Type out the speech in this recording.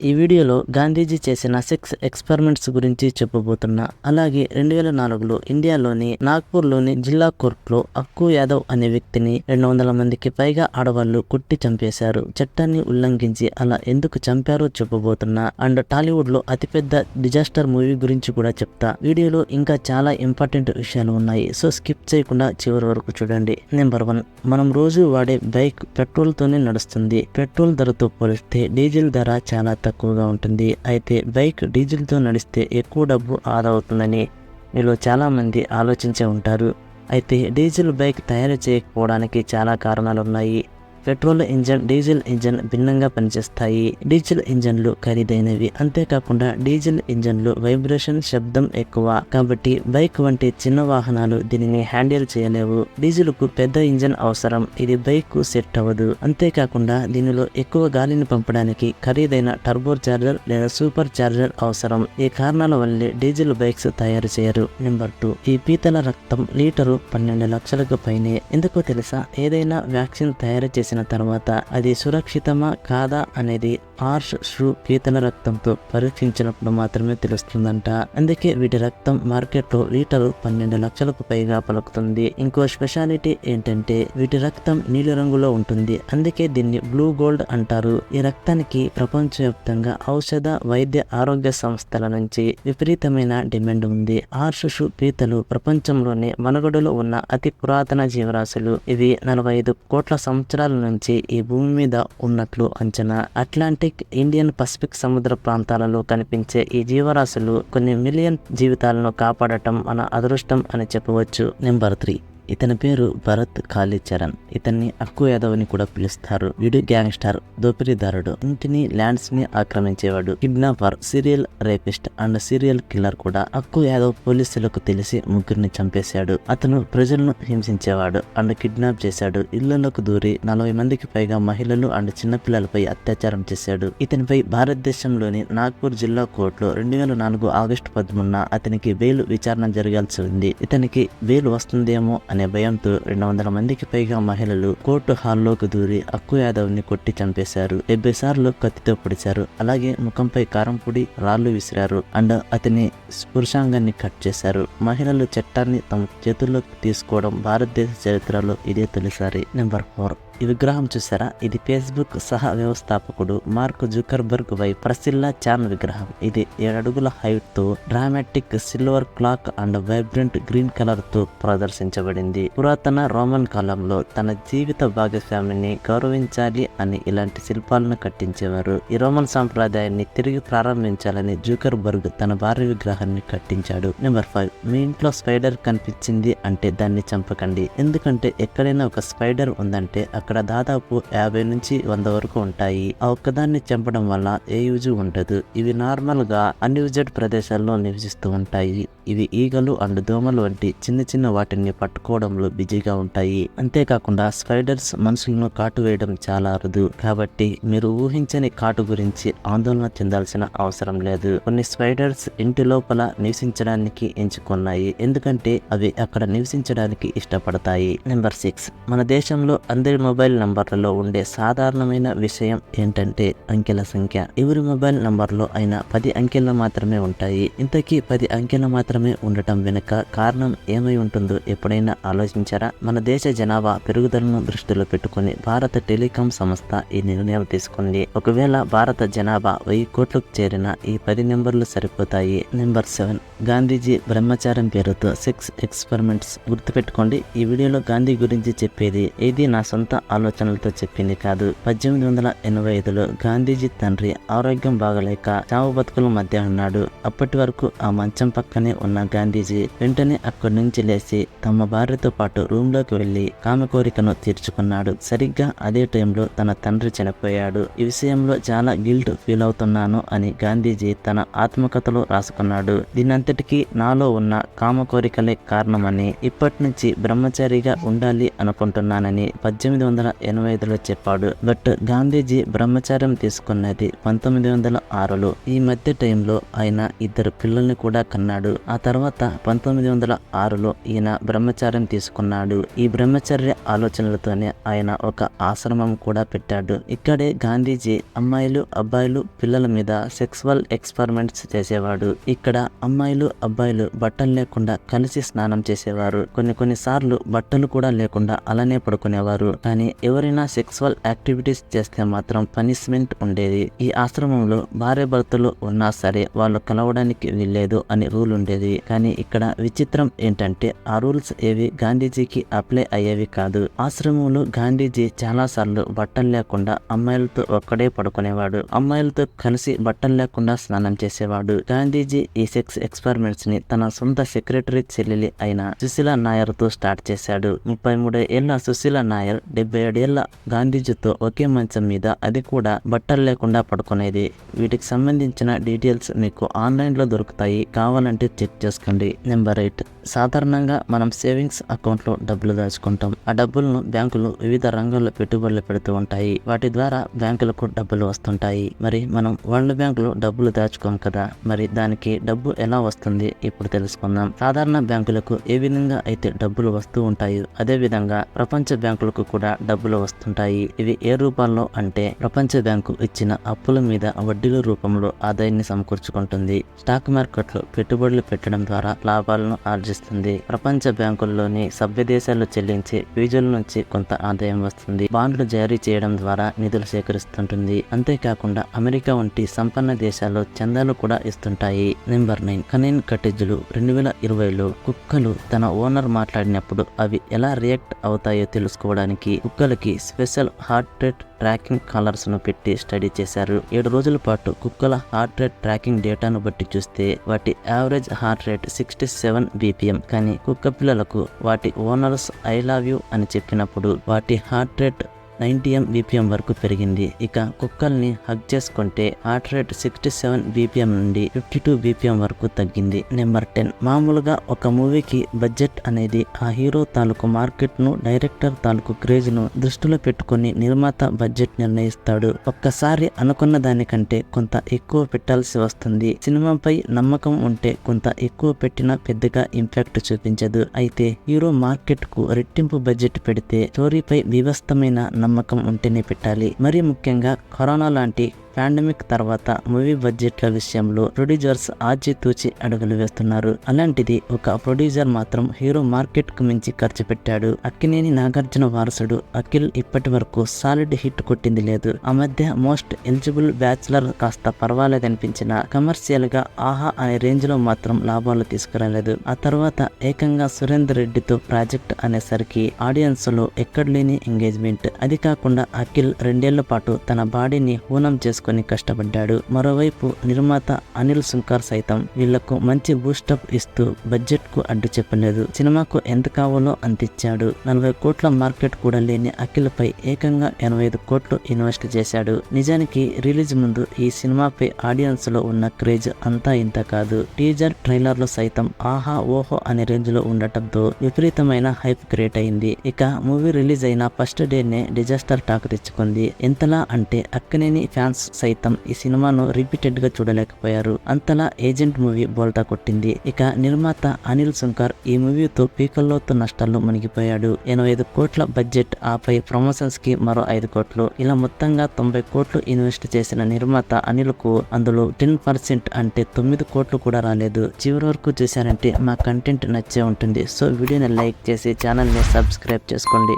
ఈ వీడియోలో గాంధీజీ చేసిన 6 ఎక్స్పెరిమెంట్స్ గురించి చెప్పబోతున్నా. అలాగే 2004లో ఇండియాలోని నాగ్పూర్లోని జిల్లా కోర్టులో అక్కు యాదవ్ అనే వ్యక్తిని 200 మందికి పైగా ఆడవాళ్లు కొట్టి చంపేశారు. చట్టాన్ని ఉల్లంఘించి అలా ఎందుకు చంపారో చెప్పబోతున్నా. అండ్ టాలీవుడ్ లో అతిపెద్ద డిజాస్టర్ మూవీ గురించి కూడా చెప్తా. వీడియోలో ఇంకా చాలా ఇంపార్టెంట్ విషయాలు ఉన్నాయి. సో స్కిప్ చేయకుండా చివరి వరకు చూడండి. నెంబర్ 1, మనం రోజు వాడే బైక్ పెట్రోల్ తోనే నడుస్తుంది. పెట్రోల్ ధరతో పోలిస్తే డీజిల్ ధర చాలా తక్కువగా ఉంటుంది. అయితే బైక్ డీజిల్ తో నడిస్తే ఎక్కువ డబ్బు ఆదా అవుతుందని మీలో చాలా మంది ఆలోచించే ఉంటారు. అయితే డీజిల్ బైక్ తయారు చేయకపోవడానికి చాలా కారణాలు ఉన్నాయి. పెట్రోల్ ఇంజన్, డీజిల్ ఇంజన్ భిన్నంగా పనిచేస్తాయి. డీజిల్ ఇంజన్లు ఖరీదైనవి. అంతేకాకుండా డీజిల్ ఇంజన్లు వైబ్రేషన్, శబ్దం ఎక్కువ. కాబట్టి బైక్ వంటి చిన్న వాహనాలు దీనిని హ్యాండిల్ చేయలేవు. డీజిల్ కు పెద్ద ఇంజన్ అవసరం. ఇది బైక్ కు సెట్ అవ్వదు. అంతేకాకుండా దీనిలో ఎక్కువ గాలిని పంపడానికి ఖరీదైన టర్బో చార్జర్ లేదా సూపర్ చార్జర్ అవసరం. ఈ కారణాల వల్లే డీజిల్ బైక్స్ తయారు చేయరు. నెంబర్ 2, ఈ పీతల రక్తం లీటరు 12 లక్షలకు పైనే. ఎందుకో తెలుసా? ఏదైనా వ్యాక్సిన్ తయారు చేసిన తర్వాత అది సురక్షితమా కాదా అనేది హార్స్ షూ పీతల రక్తంతో పరీక్షించినప్పుడు మాత్రమే తెలుస్తుందంట. అందుకే వీటి రక్తం మార్కెట్లో లీటరు 12 లక్షలకు పైగా పలుకుతుంది. ఇంకో స్పెషాలిటీ ఏంటంటే వీటి రక్తం నీలి రంగులో ఉంటుంది. అందుకే దీన్ని బ్లూ గోల్డ్ అంటారు. ఈ రక్తానికి ప్రపంచవ్యాప్తంగా ఔషధ, వైద్య, ఆరోగ్య సంస్థల నుంచి విపరీతమైన డిమాండ్ ఉంది. హార్స్ షూ పీతలు ప్రపంచంలోనే మనుగడలో ఉన్న అతి పురాతన జీవరాశులు. ఇవి 45 కోట్ల సంవత్సరాల నుంచి ఈ భూమి మీద ఉన్నట్లు అంచనా. అట్లాంటిక్, ఇండియన్, పసిఫిక్ సముద్ర ప్రాంతాలలో కనిపించే ఈ జీవరాశులు కొన్ని మిలియన్ జీవితాలను కాపాడటం మన అదృష్టం అని చెప్పవచ్చు. నెంబర్ 3, ఇతని పేరు భరత్ కాళీచరణ్. ఇతన్ని అక్కు యాదవ్ అని కూడా పిలుస్తారు. వీడు గ్యాంగ్స్టర్, దోపిడీదారుడు, ఇంటిని, ల్యాండ్స్ ని ఆక్రమించేవాడు, kidnapper, serial rapist and serial killer కూడా. అక్కు యాదవ్ పోలీసులకు తెలిసి ముగ్గురిని చంపేశాడు. అతను ప్రజలను హింసించేవాడు అండ్ కిడ్నాప్ చేశాడు. ఇళ్లలోకి దూరి 40 మందికి పైగా మహిళలు అండ్ చిన్నపిల్లలపై అత్యాచారం చేశాడు. ఇతనిపై భారతదేశంలోని నాగ్పూర్ జిల్లా కోర్టులో 2004 ఆగస్టు 13న అతనికి బెయిల్ విచారణ జరగాల్సి ఉంది. ఇతనికి బెయిల్ వస్తుందేమో అనే భయంతో 200 మందికి పైగా మహిళలు కోర్టు హాల్లోకి దూరి అక్కు యాదవ్ ని కొట్టి చంపేశారు. 70 సార్లు కత్తితో పొడిచారు. అలాగే ముఖంపై కారం పొడి, రాళ్లు విసిరారు అండ్ అతని పురుషాంగాన్ని కట్ చేశారు. మహిళలు చట్టాన్ని తమ చేతుల్లోకి తీసుకోవడం భారతదేశ చరిత్రలో ఇదే తొలిసారి. నెంబర్ 4, ఈ విగ్రహం చూసారా? ఇది ఫేస్బుక్ సహ వ్యవస్థాపకుడు మార్క్ జుకర్బర్గ్ వైఫ్ ప్రిసిల్లా చాన్ విగ్రహం. ఇది 7 అడుగుల హైట్ తో dramatic silver clock and vibrant green colour తో ప్రదర్శించబడింది. పురాతన రోమన్ కాలంలో తన జీవిత భాగస్వామిని గౌరవించాలి అని ఇలాంటి శిల్పాలను కట్టించేవారు. ఈ రోమన్ సాంప్రదాయాన్ని తిరిగి ప్రారంభించాలని జుకర్బర్గ్ తన భార్య విగ్రహాన్ని కట్టించాడు. నెంబర్ 5, మీ ఇంట్లో స్పైడర్ కనిపించింది అంటే దాన్ని చంపకండి. ఎందుకంటే ఎక్కడైనా ఒక స్పైడర్ ఉందంటే అక్కడ దాదాపు 50 నుంచి 100 వరకు ఉంటాయి. ఆ ఒక్కదాన్ని చంపడం వల్ల ఏ యూజ్ ఉండదు. ఇవి నార్మల్ గా అన్యూజ్డ్ ప్రదేశాల్లో నివసిస్తూ ఉంటాయి. ఇవి ఈగలు అండ్ దోమలు వంటి చిన్న చిన్న వాటిని పట్టుకోవడంలో బిజీగా ఉంటాయి. అంతేకాకుండా స్పైడర్స్ మనుషులను కాటు వేయడం చాలా అరుదు. కాబట్టి మీరు ఊహించని కాటు గురించి ఆందోళన చెందాల్సిన అవసరం లేదు. కొన్ని స్పైడర్స్ ఇంటి లోపల నివసించడానికి ఎంచుకున్నాయి. ఎందుకంటే అవి అక్కడ నివసించడానికి ఇష్టపడతాయి. నెంబర్ 6, మన దేశంలో అందరి మొబైల్ నంబర్లలో ఉండే సాధారణమైన విషయం ఏంటంటే అంకెల సంఖ్య. ఎవరి మొబైల్ నంబర్లో అయినా 10 అంకెలు మాత్రమే ఉంటాయి. ఇంతకీ 10 అంకెలు మాత్రమే ఉండటం వెనుక కారణం ఏమై ఉంటుందో ఎప్పుడైనా ఆలోచించారా? మన దేశ జనాభా పెరుగుదలను దృష్టిలో పెట్టుకుని భారత టెలికాం సంస్థ ఈ నిర్ణయం తీసుకుంది. ఒకవేళ భారత జనాభా 1000 కోట్లకు చేరిన ఈ 10 నెంబర్లు సరిపోతాయి. నెంబర్ 7, గాంధీజీ బ్రహ్మచారం పేరుతో 6 ఎక్స్పెరిమెంట్స్. గుర్తుపెట్టుకోండి, ఈ వీడియోలో గాంధీ గురించి చెప్పేది ఏది నా సొంత ఆలోచనలతో చెప్పింది కాదు. 1885లో గాంధీజీ తండ్రి ఆరోగ్యం బాగలేక చావు బతుకుల మధ్య ఉన్నాడు. అప్పటి వరకు ఆ మంచం పక్కనే ఉన్న గాంధీజీ వెంటనే అక్కడి నుంచి లేచి తమ భార్యతో పాటు రూమ్ లోకి వెళ్లి కామ కోరికను తీర్చుకున్నాడు. సరిగ్గా అదే టైంలో తన తండ్రి చనిపోయాడు. ఈ విషయంలో చాలా గిల్ట్ ఫీల్ అవుతున్నాను అని గాంధీజీ తన ఆత్మకథలో రాసుకున్నాడు. దీన్నంతటిని అంతటికీ నాలో ఉన్న కామ కోరికలే కారణమని, ఇప్పటి నుంచి బ్రహ్మచారిగా ఉండాలి అనుకుంటున్నానని 1885లో చెప్పాడు. బట్ గాంధీజీ బ్రహ్మచార్యం తీసుకున్నది 1906లో. ఈ మధ్య టైంలో ఆయన 2 పిల్లల్ని కూడా కన్నాడు. ఆ తర్వాత 1906లో ఈయన బ్రహ్మచార్యం తీసుకున్నాడు. ఈ బ్రహ్మచర్య ఆలోచనలతోనే ఆయన ఒక ఆశ్రమం కూడా పెట్టాడు. ఇక్కడే గాంధీజీ అమ్మాయిలు అబ్బాయిలు పిల్లల మీద సెక్సువల్ ఎక్స్పెరిమెంట్స్ చేసేవాడు. ఇక్కడ అమ్మాయిలు అబ్బాయిలు బట్టలు లేకుండా కలిసి స్నానం చేసేవారు. కొన్ని సార్లు బట్టలు కూడా లేకుండా అలానే పడుకునేవారు. కానీ ఎవరైనా సెక్సువల్ యాక్టివిటీస్ చేస్తే మాత్రం పనిష్మెంట్ ఉండేది. ఈ ఆశ్రమంలో భార్య భర్తలు ఉన్నా సరే వాళ్ళు కలవడానికి వీల్లేదు అని రూల్ ఉండేది. కానీ ఇక్కడ విచిత్రం ఏంటంటే ఆ రూల్స్ ఏవి గాంధీజీకి అప్లై అయ్యేవి కాదు. ఆశ్రమంలో గాంధీజీ చాలా సార్లు బట్టలు లేకుండా అమ్మాయిలతో ఒక్కడే పడుకునేవాడు. అమ్మాయిలతో కలిసి బట్టలు లేకుండా స్నానం చేసేవాడు. గాంధీజీ ఈ సెక్స్ ఎక్స్పెరిమెంట్స్ ని తన సొంత సెక్రటరీ చెల్లెలి అయిన సుశీల నాయర్ తో స్టార్ట్ చేశాడు. 33 ఏళ్ల సుశీల నాయర్ 77 ఏళ్ల గాంధీజీతో ఒకే మంచం మీద, అది కూడా బట్టలు లేకుండా పడుకునేది. వీటికి సంబంధించిన డీటెయిల్స్ మీకు ఆన్లైన్ లో దొరుకుతాయి, కావాలంటే చెక్ చేసుకోండి. నెంబర్ 8. సాధారణంగా మనం సేవింగ్స్ అకౌంట్ లో డబ్బులు దాచుకుంటాం. ఆ డబ్బులను బ్యాంకులు వివిధ రంగాల్లో పెట్టుబడులు పెడుతూ ఉంటాయి. వాటి ద్వారా బ్యాంకులకు డబ్బులు వస్తుంటాయి. మరి మనం వరల్డ్ బ్యాంక్ లో డబ్బులు దాచుకోం కదా, మరి దానికి డబ్బు ఎలా వస్తుంది ఇప్పుడు తెలుసుకుందాం. సాధారణ బ్యాంకులకు ఏ విధంగా అయితే డబ్బులు వస్తూ ఉంటాయో అదే విధంగా ప్రపంచ బ్యాంకులకు కూడా డబ్బులు వస్తుంటాయి. ఇవి ఏ రూపాల్లో అంటే ప్రపంచ బ్యాంకు ఇచ్చిన అప్పుల మీద వడ్డీల రూపంలో ఆదాయాన్ని సమకూర్చుకుంటుంది. స్టాక్ మార్కెట్ లో పెట్టుబడులు పెట్టడం ద్వారా లాభాలను ఆర్జిస్తుంది. ప్రపంచ బ్యాంకుల్లోని సభ్య దేశాలు చెల్లించే ఫీజుల నుంచి కొంత ఆదాయం వస్తుంది. బాండ్లు జారీ చేయడం ద్వారా నిధులు సేకరిస్తుంటుంది. అంతేకాకుండా అమెరికా వంటి సంపన్న దేశాల్లో చందాలు కూడా ఇస్తుంటాయి. నెంబర్ 9. కనీన్ కటేజీలు 2020లో కుక్కలు తన ఓనర్ మాట్లాడినప్పుడు అవి ఎలా రియాక్ట్ అవుతాయో తెలుసుకోవడానికి కుక్కలకి special heart rate tracking collars ను పెట్టి స్టడీ చేశారు. 7 రోజుల పాటు కుక్కల హార్ట్ రేట్ ట్రాకింగ్ డేటాను బట్టి చూస్తే వాటి యావరేజ్ హార్ట్ రేట్ 67 BPM. కానీ కుక్క పిల్లలకు వాటి ఓనర్స్ ఐ లవ్ యూ అని చెప్పినప్పుడు వాటి హార్ట్ రేట్ 90 BPM వరకు పెరిగింది. ఇక కుక్కల్ని హగ్ చేసుకుంటే హార్ట్ రేట్ 67 BPM నుండి 52 BPM వరకు తగ్గింది. నెంబర్ 10. మామూలుగా ఒక మూవీకి బడ్జెట్ అనేది ఆ హీరో తాలూకు మార్కెట్ ను, డైరెక్టర్ తాలూకు క్రేజ్ ను దృష్టిలో పెట్టుకుని నిర్మాత బడ్జెట్ నిర్ణయిస్తాడు. ఒక్కసారి అనుకున్న దానికంటే కొంత ఎక్కువ పెట్టాల్సి వస్తుంది. సినిమాపై నమ్మకం ఉంటే కొంత ఎక్కువ పెట్టినా పెద్దగా ఇంపాక్ట్ చూపించదు. అయితే హీరో మార్కెట్ కు రెట్టింపు బడ్జెట్ పెడితే స్టోరీపై వివస్తమైన నమ్మకం ఉంటేనే పెట్టాలి. మరీ ముఖ్యంగా కరోనా లాంటి పాండమిక్ తర్వాత మూవీ బడ్జెట్ల విషయంలో ప్రొడ్యూసర్స్ ఆచితూచి అడుగులు వేస్తున్నారు. అలాంటిది ఒక ప్రొడ్యూసర్ మాత్రం హీరో మార్కెట్ కు మించి ఖర్చు పెట్టాడు. అక్కినేని నాగార్జున వారసుడు అఖిల్ ఇప్పటి వరకు సాలిడ్ హిట్ కొట్టింది లేదు. ఆ మధ్య మోస్ట్ ఎలిజిబుల్ బ్యాచులర్ కాస్త పర్వాలేదనిపించిన కమర్షియల్ గా ఆహా అనే రేంజ్ లో మాత్రం లాభాలు తీసుకురాలేదు. ఆ తర్వాత ఏకంగా సురేందర్ రెడ్డితో ప్రాజెక్ట్ అనేసరికి ఆడియన్స్ లో ఎక్కడలేని ఎంగేజ్మెంట్. అది కాకుండా అఖిల్ 2 ఏళ్ల పాటు తన బాడీని హూనం చేసుకుని కష్టపడ్డాడు. మరోవైపు నిర్మాత అనిల్ సుంకర్ సైతం వీళ్లకు మంచి బూస్టప్ ఇస్తూ బడ్జెట్ కు అడ్డు చెప్పలేదు. సినిమాకు ఎంత కావాలో అంత ఇచ్చాడు. 40 కోట్ల మార్కెట్ కూడా లేని అఖిల్ పై ఏకంగా 85 కోట్లు ఇన్వెస్ట్ చేశాడు. నిజానికి రిలీజ్ ముందు ఈ సినిమాపై ఆడియన్స్ లో ఉన్న క్రేజ్ అంతా ఇంత కాదు. టీజర్ ట్రైలర్ లో సైతం ఆహా ఓహో అనే రేంజ్ లో ఉండటంతో విపరీతమైన హైప్ క్రియేట్ అయింది. ఇక మూవీ రిలీజ్ అయిన ఫస్ట్ డేనే డిజాస్టర్ టాక్ తెచ్చుకుంది. ఎంతలా అంటే అక్కినేని ఫ్యాన్స్ సైతం ఈ సినిమాను రిపీటెడ్ గా చూడలేకపోయారు. అంతలా ఏజెంట్ మూవీ బోల్తా కొట్టింది. ఇక నిర్మాత అనిల్ సుంకర్ ఈ మూవీతో పీకల్లోతు నష్టాల్లో మునిగిపోయాడు. 85 కోట్ల బడ్జెట్, ఆపై ప్రమోషన్స్ కి మరో 5 కోట్లు, ఇలా మొత్తంగా 90 కోట్లు ఇన్వెస్ట్ చేసిన నిర్మాత అనిల్ కు అందులో 10% అంటే 9 కోట్లు కూడా రాలేదు. చివరి వరకు చూశారంటే మా కంటెంట్ నచ్చే ఉంటుంది. సో వీడియోని లైక్ చేసి ఛానల్ ని సబ్స్క్రైబ్ చేసుకోండి.